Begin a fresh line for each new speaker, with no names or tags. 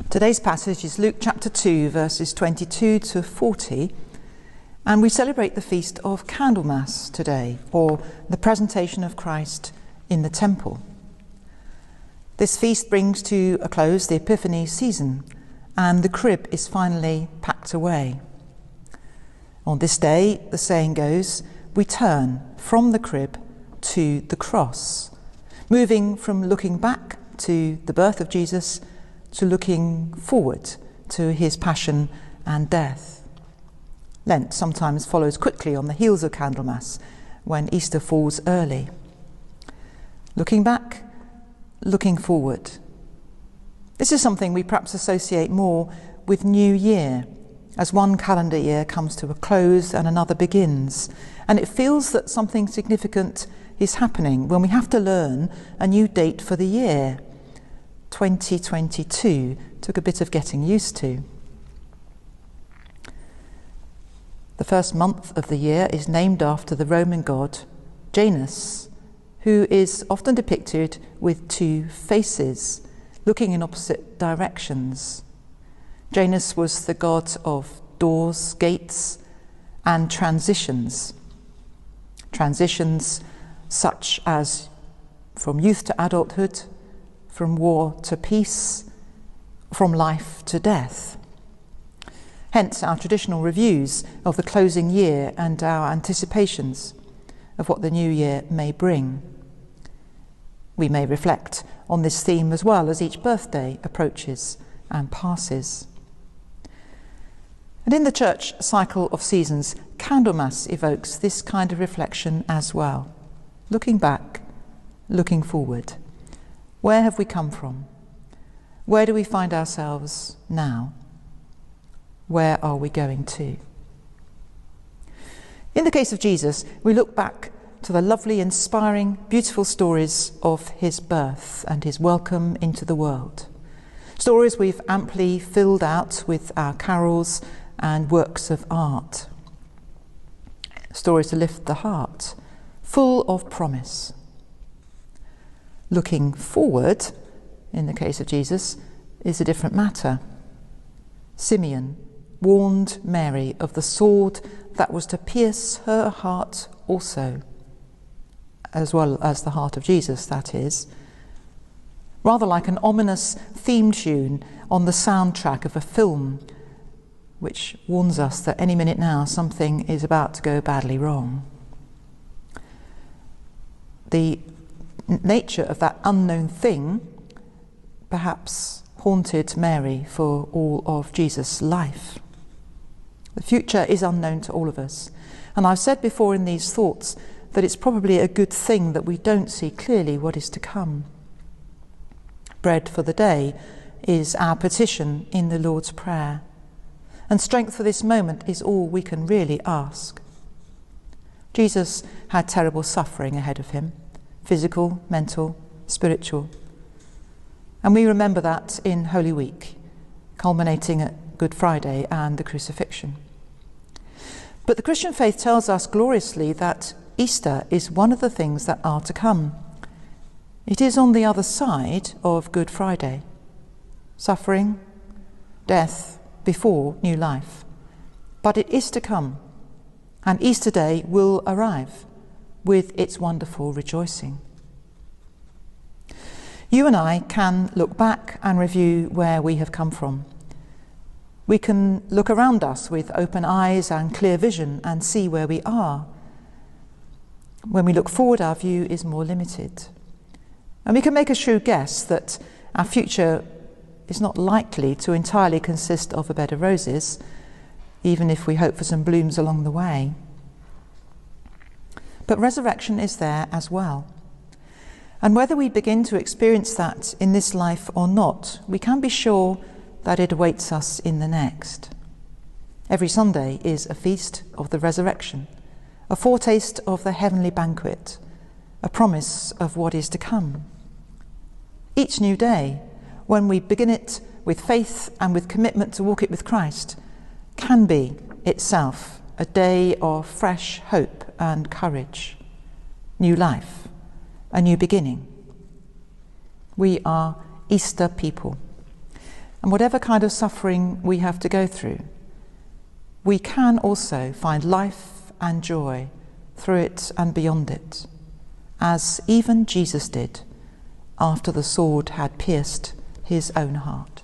Today's passage is Luke chapter 2, verses 22 to 40, and we celebrate the feast of Candlemas today, or the presentation of Christ in the temple. This feast brings to a close the Epiphany season, and the crib is finally packed away. On this day, the saying goes, we turn from the crib to the cross, moving from looking back to the birth of Jesus to looking forward to his passion and death. Lent sometimes follows quickly on the heels of Candlemas, when Easter falls early. Looking back, looking forward. This is something we perhaps associate more with New Year, as one calendar year comes to a close and another begins, and it feels that something significant is happening when we have to learn a new date for the year. 2022 took a bit of getting used to. The first month of the year is named after the Roman god Janus, who is often depicted with two faces, looking in opposite directions. Janus was the god of doors, gates, and transitions. Transitions such as from youth to adulthood, from war to peace, from life to death. Hence our traditional reviews of the closing year and our anticipations of what the new year may bring. We may reflect on this theme as well as each birthday approaches and passes. And in the church cycle of seasons, Candlemas evokes this kind of reflection as well. Looking back, looking forward. Where have we come from? Where do we find ourselves now? Where are we going to? In the case of Jesus, we look back to the lovely, inspiring, beautiful stories of his birth and his welcome into the world. Stories we've amply filled out with our carols and works of art. Stories to lift the heart, full of promise. Looking forward, in the case of Jesus, is a different matter. Simeon warned Mary of the sword that was to pierce her heart also, as well as the heart of Jesus, that is. Rather like an ominous theme tune on the soundtrack of a film, which warns us that any minute now something is about to go badly wrong. The nature of that unknown thing perhaps haunted Mary for all of Jesus' life. The future is unknown to all of us, and I've said before in these thoughts that it's probably a good thing that we don't see clearly what is to come. Bread for the day is our petition in the Lord's Prayer, and strength for this moment is all we can really ask. Jesus had terrible suffering ahead of him, physical, mental, spiritual. And we remember that in Holy Week, culminating at Good Friday and the crucifixion. But the Christian faith tells us gloriously that Easter is one of the things that are to come. It is on the other side of Good Friday. Suffering, death, before new life. But it is to come, and Easter Day will arrive with its wonderful rejoicing. You and I can look back and review where we have come from. We can look around us with open eyes and clear vision and see where we are. When we look forward, our view is more limited. And we can make a shrewd guess that our future is not likely to entirely consist of a bed of roses, even if we hope for some blooms along the way. But resurrection is there as well. And whether we begin to experience that in this life or not, we can be sure that it awaits us in the next. Every Sunday is a feast of the resurrection, a foretaste of the heavenly banquet, a promise of what is to come. Each new day, when we begin it with faith and with commitment to walk it with Christ, can be itself a day of fresh hope and courage, new life, a new beginning. We are Easter people. And whatever kind of suffering we have to go through, we can also find life and joy through it and beyond it, as even Jesus did after the sword had pierced his own heart.